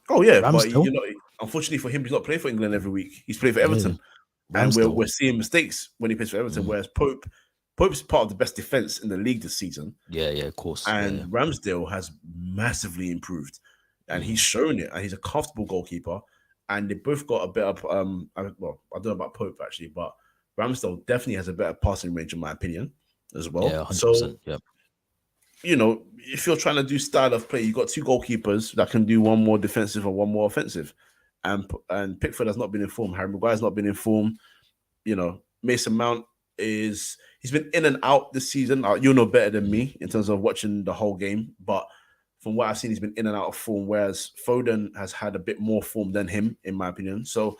but you know, unfortunately for him, he's not playing for England every week. He's playing for Everton, and we're seeing mistakes when he plays for Everton. Whereas Pope's part of the best defense in the league this season. Yeah, of course. And Ramsdale has massively improved, and he's shown it. And he's a comfortable goalkeeper. And they both got a better. I don't know about Pope actually, but Ramsdale definitely has a better passing range, in my opinion, as well. Yeah, 100%. So, you know, if you're trying to do style of play, you got two goalkeepers that can do one more defensive and one more offensive. And Pickford has not been informed. Harry Maguire's not been informed. You know, Mason Mount he's been in and out this season. You know better than me in terms of watching the whole game, but from what I've seen, he's been in and out of form. Whereas Foden has had a bit more form than him, in my opinion. So,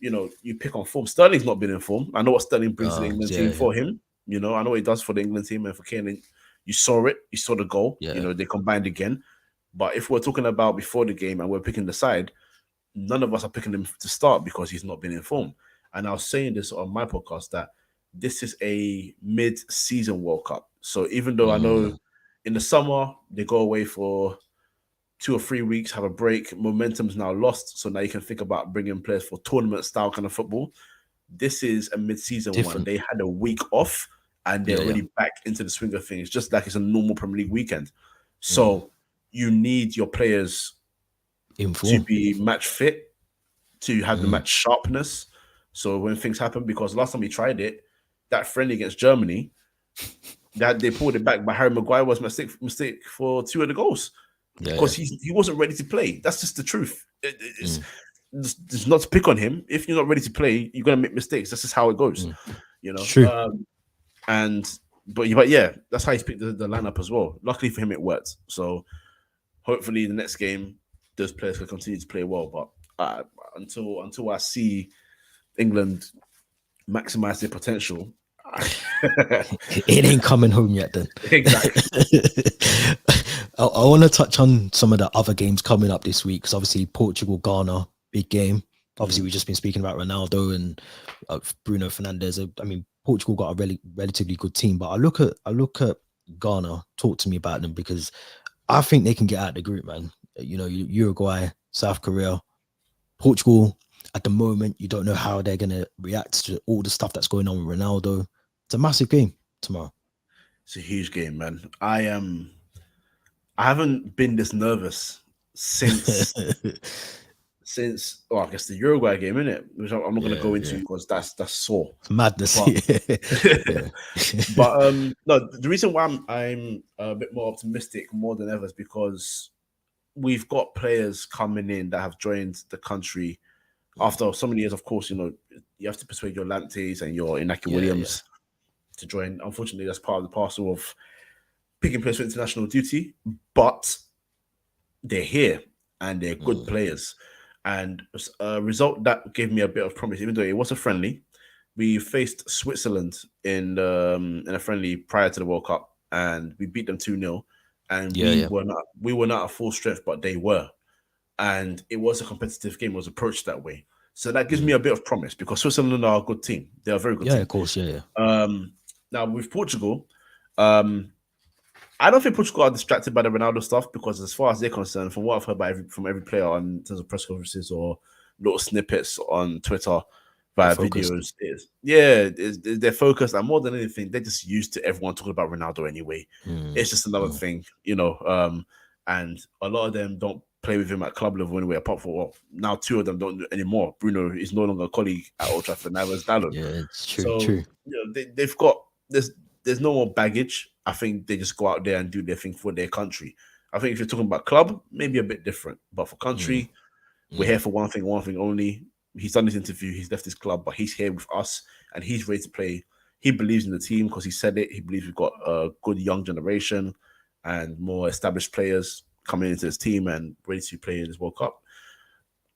you know, you pick on form. Sterling's not been in form. I know what Sterling brings to the England team for him. You know, I know what he does for the England team, and for Kane. You saw it. You saw the goal. Yeah. You know, they combined again. But if we're talking about before the game and we're picking the side, none of us are picking him to start because he's not been informed. And I was saying this on my podcast that this is a mid-season World Cup. So even though I know in the summer they go away for 2 or 3 weeks, have a break, momentum's now lost. So now you can think about bringing players for tournament-style kind of football. This is a mid-season one. They had a week off. And they're already back into the swing of things, just like it's a normal Premier League weekend. So you need your players to be match fit, to have the match sharpness. So when things happen, because last time we tried it, that friendly against Germany, that they pulled it back, but Harry Maguire was mistake for 2 of the goals because he wasn't ready to play. That's just the truth. It's not to pick on him. If you're not ready to play, you're gonna make mistakes. That's just how it goes. You know. True. But yeah, that's how he's picked the lineup as well. Luckily for him, it worked. So hopefully the next game, those players can continue to play well. But until I see England maximize their potential, it ain't coming home yet. Then exactly. I want to touch on some of the other games coming up this week because obviously Portugal, Ghana, big game. Obviously, we've just been speaking about Ronaldo and Bruno Fernandes. I mean, Portugal got a relatively good team, but I look at Ghana. Talk to me about them because I think they can get out of the group, man. You know, Uruguay, South Korea, Portugal. At the moment, you don't know how they're gonna react to all the stuff that's going on with Ronaldo. It's a massive game tomorrow. It's a huge game, man. I haven't been this nervous since. I guess the Uruguay game, innit? Which I'm not going to go into because that's sore. It's madness. But no, the reason why I'm a bit more optimistic more than ever is because we've got players coming in that have joined the country after so many years. Of course, you know, you have to persuade your Lantes and your Inaki Williams to join. Unfortunately, that's part of the parcel of picking players for international duty, but they're here and they're good players. And a result that gave me a bit of promise, even though it was a friendly. We faced Switzerland in a friendly prior to the World Cup, and we beat them 2-0. And we were not at full strength, but they were. And it was a competitive game. It was approached that way. So that gives me a bit of promise because Switzerland are a good team. They're a very good team. Yeah, of course, yeah. Now with Portugal, I don't think Portugal are distracted by the Ronaldo stuff because as far as they're concerned, from what I've heard from every player in terms of press conferences or little snippets on Twitter via videos, they're focused. And more than anything, they're just used to everyone talking about Ronaldo anyway. It's just another thing, you know. And a lot of them don't play with him at club level anyway, apart from, now 2 of them don't do anymore. Bruno is no longer a colleague at Old Trafford, neither is Dallon. Yeah, it's true. So, you know, they've got, there's no more baggage. I think they just go out there and do their thing for their country. I think if you're talking about club, maybe a bit different. But for country, we're here for one thing only. He's done this interview. He's left his club, but he's here with us and he's ready to play. He believes in the team because he said it. He believes we've got a good young generation and more established players. coming into this team and ready to play in this World Cup.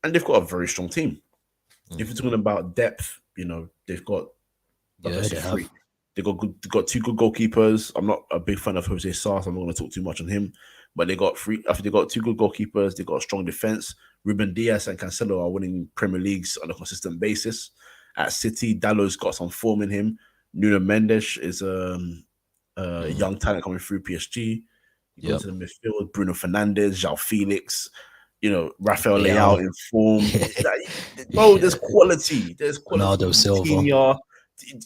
And they've got a very strong team. If you're talking about depth, they've got three. They got two good goalkeepers. I'm not a big fan of Jose Sa, so I'm not going to talk too much on him. But they got three. I think they got two good goalkeepers. They got a strong defense. Ruben Diaz and Cancelo are winning Premier Leagues on a consistent basis. At City, Dallow's got some form in him. Nuno Mendes is a young talent coming through PSG. You go to the midfield, Bruno Fernandes, João Felix, Rafael Leao in form. There's quality. There's quality. Ronaldo Silva. Vitinha,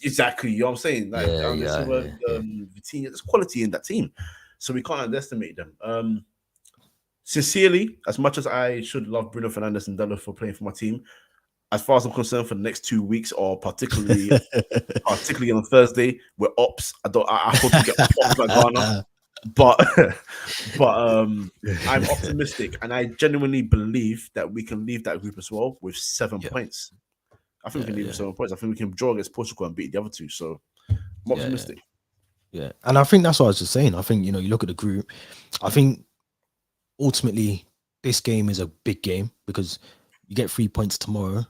exactly. You know what I'm saying? Vitinha, there's quality in that team. So we can't underestimate them. Sincerely, as much as I should love Bruno Fernandes and Dalot for playing for my team, as far as I'm concerned, for the next 2 weeks, or particularly on Thursday, we're ops. I hope we get popped by Ghana. But I'm optimistic, and I genuinely believe that we can leave that group as well with 7 points. I think we can leave with 7 points. I think we can draw against Portugal and beat the other two. So I'm optimistic. Yeah, and I think that's what I was just saying. I think you look at the group. I think ultimately this game is a big game because you get 3 points tomorrow.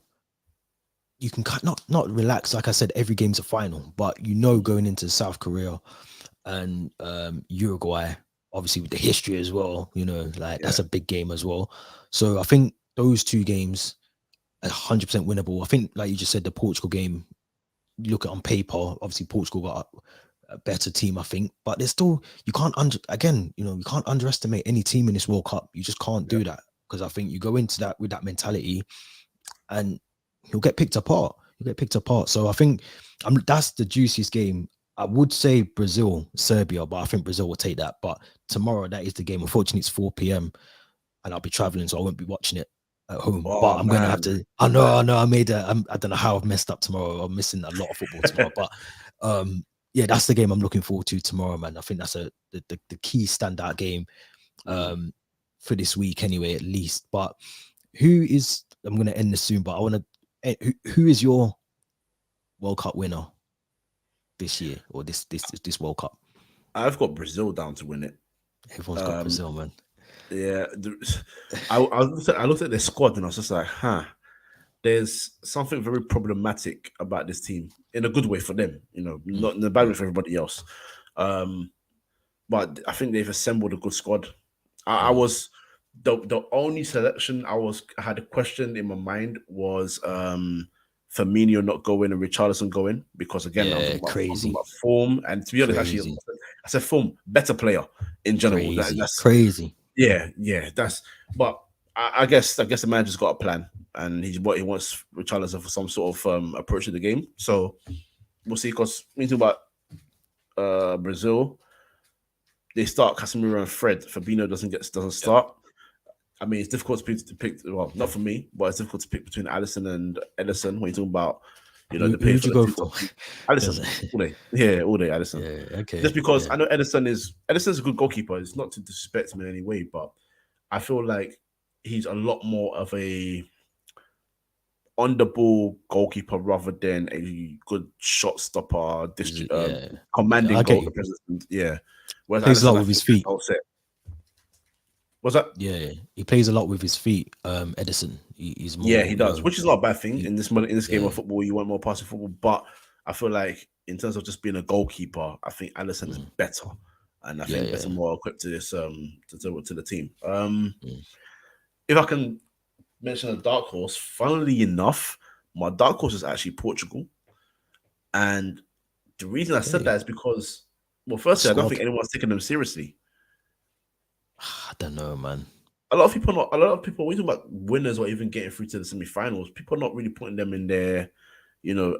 You can not relax. Like I said, every game's a final, but going into South Korea and Uruguay, obviously with the history as well, that's a big game as well. So I think those two games are 100% winnable. I think, like you just said, the Portugal game, you look at on paper, obviously Portugal got a better team, I think, but there's still, you can't underestimate any team in this World Cup. You just can't do that, because I think you go into that with that mentality and you'll get picked apart. So I think that's the juiciest game. I would say Brazil, Serbia, but I think Brazil will take that. But tomorrow, that is the game. Unfortunately, it's 4 p.m. and I'll be traveling, so I won't be watching it at home. But I'm going to have to. I know. I don't know how I've messed up tomorrow. I'm missing a lot of football tomorrow. But that's the game I'm looking forward to tomorrow, man. I think that's the key standout game for this week, anyway, at least. But I'm going to end this soon, but I want to. Who is your World Cup winner this year, or this World Cup? I've got Brazil down to win it. Everyone's got Brazil, man. Yeah, I looked at their squad and I was just like, there's something very problematic about this team, in a good way for them, not in a bad way for everybody else. But I think they've assembled a good squad. I was the only selection I had a question in my mind was Firmino not going and Richarlison going, because again, I'm talking about form, and to be honest, actually, I said form, better player in general. That's crazy. Yeah, but I guess the manager's got a plan, and he wants Richarlison for some sort of approach to the game. So we'll see. Because when you talk about Brazil, they start Casemiro and Fred. Fabinho doesn't start. I mean, it's difficult to pick. Well, not for me, but it's difficult to pick between Alisson and Ederson when you're talking about, the pay for the two. Alisson, all day Alisson. Yeah, okay. Just because I know Ederson's a good goalkeeper. It's not to disrespect him in any way, but I feel like he's a lot more of a on the ball goalkeeper rather than a good shot stopper, commanding goal. Yeah, whereas plays a lot with his feet. What's that? Yeah, he plays a lot with his feet. Ederson, he's more. Yeah, he does, which is not a bad thing in this game of football. You want more passing football, but I feel like in terms of just being a goalkeeper, I think Alisson is better, and I think better, more equipped to this to the team. If I can mention a dark horse, funnily enough, my dark horse is actually Portugal, and the reason I said that is because, well, firstly, I don't think anyone's taking them seriously. I don't know, man. A lot of people, when you talk about winners or even getting through to the semi-finals, people are not really putting them in their,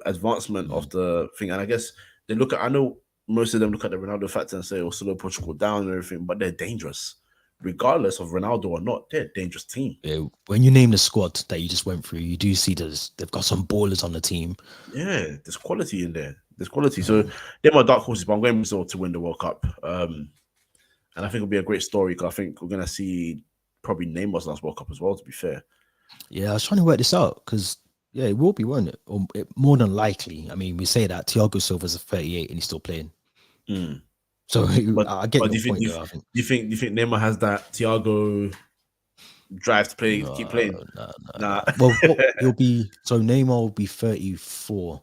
advancement of the thing. And I guess I know most of them look at the Ronaldo factor and say, oh, slow Portugal down and everything, but they're dangerous. Regardless of Ronaldo or not, they're a dangerous team. Yeah, when you name the squad that you just went through, you do see they've got some ballers on the team. Yeah, there's quality in there. There's quality. So they're my dark horses, but I'm going Brazil to win the World Cup. And I think it'll be a great story, because I think we're going to see probably Neymar's last World Cup as well, to be fair. Yeah, I was trying to work this out, because, it will be, won't it? Or more than likely. I mean, we say that Thiago Silva's a 38 and he's still playing. So But I get but do your you think point do you, there. I think do you think Neymar has that Thiago drive to play, keep no, playing? no, no, Nah. no. Well, what he'll be so Neymar will be 34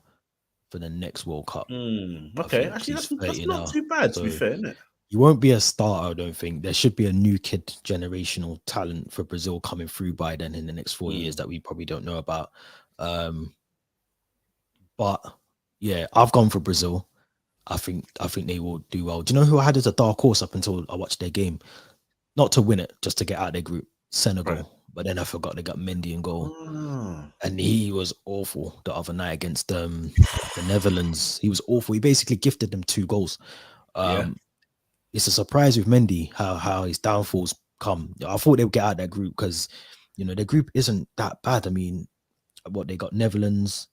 for the next World Cup. I Okay, think 'cause actually, he's that's 30 not now. too bad to be So fair, isn't it? he won't be a starter, I don't think. There should be a new kid generational talent for Brazil coming through by then in the next 4 years that we probably don't know about. Um, but yeah, I've gone for Brazil. I think they will do well. Do you know who I had as a dark horse up until I watched their game? Not to win it, just to get out of their group. Right. Senegal. But then I forgot they got Mendy in goal. Ah, And he was awful the other night against the Netherlands. He was awful. He basically gifted them 2 goals. yeah. Um, it's a surprise with Mendy how his downfalls come. I thought they would get out of that group because their group isn't that bad. I mean, what they got Netherlands,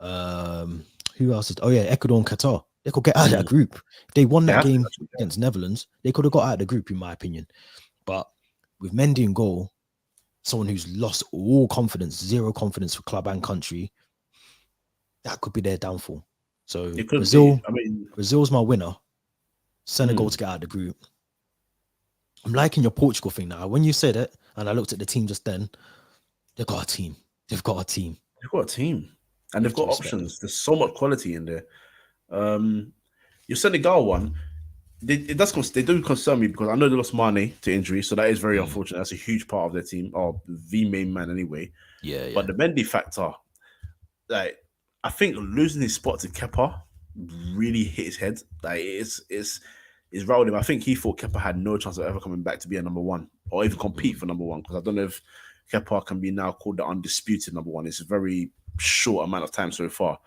who else is oh yeah, Ecuador and Qatar. They could get out of that Mm. group. If they won They that have to game actually. Yeah. against Netherlands, they could have got out of the group, in my opinion. But with Mendy in goal, someone who's lost all confidence, zero confidence for club and country, that could be their downfall. So It could be. I mean, Brazil's my winner. Senegal mm, to get out of the group. I'm liking your Portugal thing now. When you said it, and I looked at the team just then, they've got a team. They've got a team. they've got a team and You they've have to got respect them. options. There's so much quality in there. Your Senegal one, they do concern me because I know they lost Mane to injury, so that is very unfortunate. That's a huge part of their team, or the main man anyway. Yeah, But yeah, the Mendy factor, like I think losing his spot to Kepa really hit his head. Like it's riled him. I think he thought Kepa had no chance of ever coming back to be a number one or even compete for number one because I don't know if Kepa can be now called the undisputed number one. It's a very short amount of time so far.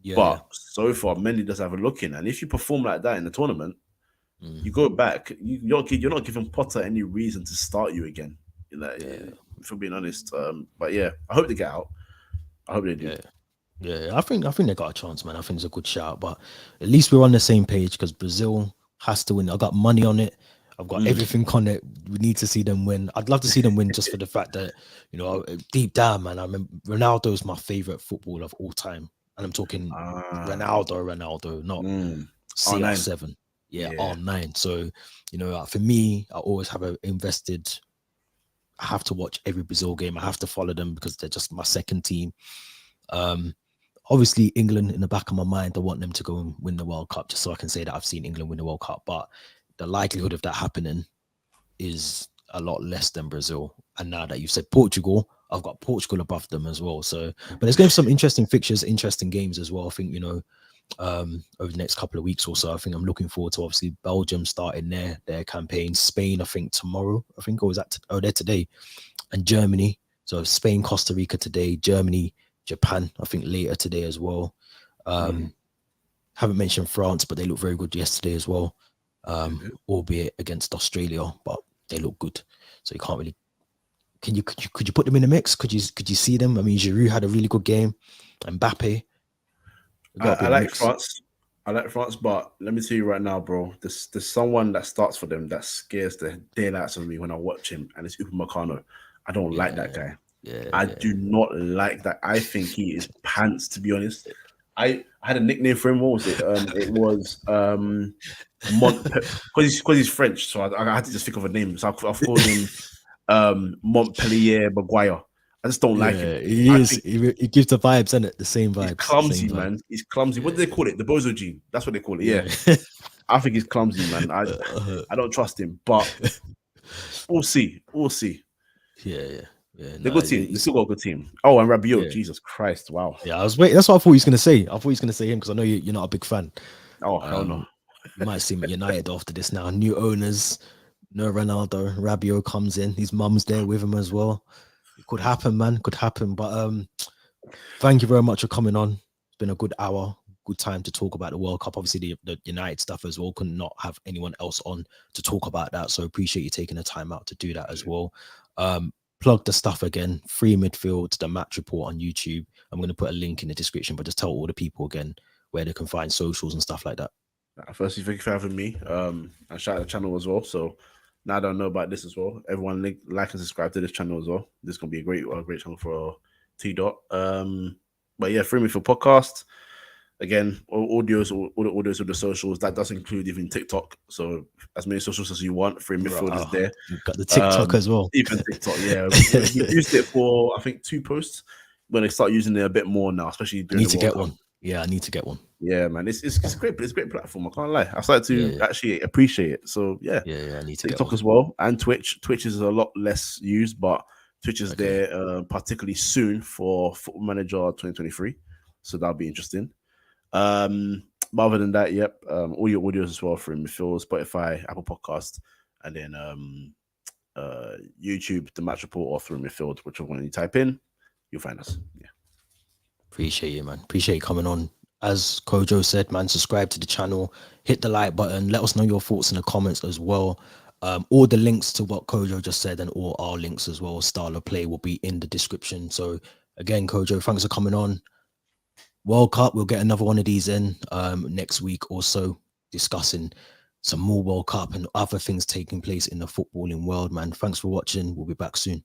yeah, yeah. But so far, Mendy does have a look in, and if you perform like that in the tournament, Mm, you go back. You're not giving Potter any reason to start you again. You know, yeah, if I'm being honest. But yeah, I hope they get out. I hope they do. yeah. Yeah, I think they got a chance, man. I think it's a good shout, but at least we're on the same page because Brazil has to win. I got money on it. I've got Mm. everything on it. We need to see them win. I'd love to see them win just for the fact that deep down, man. I remember Ronaldo is my favorite footballer of all time, and I'm talking Ah, Ronaldo, not R9. CR7. Yeah, Yeah. R9. So for me, I always have invested. I have to watch every Brazil game. I have to follow them because they're just my second team. Um, Obviously England in the back of my mind, I want them to go and win the World Cup just so I can say that I've seen England win the World Cup. But the likelihood of that happening is a lot less than Brazil. And now that you've said Portugal, I've got Portugal above them as well. So, but there's going to be some interesting fixtures, interesting games as well. I think, over the next couple of weeks or so, I think I'm looking forward to obviously Belgium starting their campaign. Spain, I think tomorrow, or is that, they're today, and Germany. So Spain, Costa Rica today, Germany, Japan, I think later today as well. Mm. Haven't mentioned France, but they look very good yesterday as well. Albeit against Australia, but they look good. So you can't really. Could you put them in the mix? Could you see them? I mean, Giroud had a really good game. Mbappe, got to be I in the like mix. France. I like France, but let me tell you right now, bro. There's someone that starts for them that scares the daylights of me when I watch him, and it's Upamecano. I don't like that Yeah, guy. yeah, I yeah. do not like that. I think he is pants, to be honest. I had a nickname for him. What was it? It was Mont because he's French, so I had to just think of a name. So I've called him Montpellier Maguire. I just don't like him. Yeah, he I is. think He gives the vibes, isn't it? The same he's vibes. Same clumsy, vibes. man. He's clumsy. What do they Yeah, call it? The bozo gene. That's what they call it. Yeah, yeah. I think he's clumsy, man. Uh, I don't trust him, but we'll see. We'll see. yeah, yeah, yeah. They're a No, good team. They still got a good team. Oh, and Rabiot. yeah, Jesus Christ! Wow. yeah. I was waiting. That's what I thought he was going to say. I thought he was going to say him because I know you're not a big fan. Oh hell no. Um, you might see him at United after this now. New owners, no Ronaldo. Rabiot comes in. His mum's there with him as well. It could happen, man. Could happen. But thank you very much for coming on. It's been a good hour, good time to talk about the World Cup. Obviously, the United stuff as well. Could not have anyone else on to talk about that. So appreciate you taking the time out to do that as well. Plug the stuff again. Free midfield, the match report on YouTube. I'm going to put a link in the description, but just tell all the people again where they can find socials and stuff like that. Firstly, thank you for having me. And shout out the channel as well. So now that I know about this as well, everyone like and subscribe to this channel as well. This is gonna be a great channel for T Dot. But yeah, Free Me for podcast. Again, all audios, all the audios, all the socials. That does include even TikTok. So as many socials as you want. Free midfield is there. You've got the TikTok as well. Even TikTok, yeah. We used it for I think 2 posts. When they start using it a bit more now, especially I during need the to World get Cup. one. Yeah, I need to get one. Yeah, man, it's great. It's a great platform. I can't lie. I started to Yeah. actually appreciate it. So yeah, I need to get TikTok one. as well, and Twitch. Twitch is a lot less used, but Twitch is Okay. there particularly soon for Football Manager 2023. So that'll be interesting. But other than that, yep, all your audios as well from Midfield, Spotify, Apple Podcast, and then YouTube, the Match Report, or through Midfield, whichever one you type in, you'll find us. Yeah. Appreciate you, man. Appreciate you coming on. As Kojo said, man, subscribe to the channel, hit the like button, let us know your thoughts in the comments as well. All the links to what Kojo just said and all our links as well, style of play, will be in the description. So again, Kojo, thanks for coming on. World Cup, we'll get another one of these in next week or so, discussing some more World Cup and other things taking place in the footballing world, man. Thanks for watching. We'll be back soon.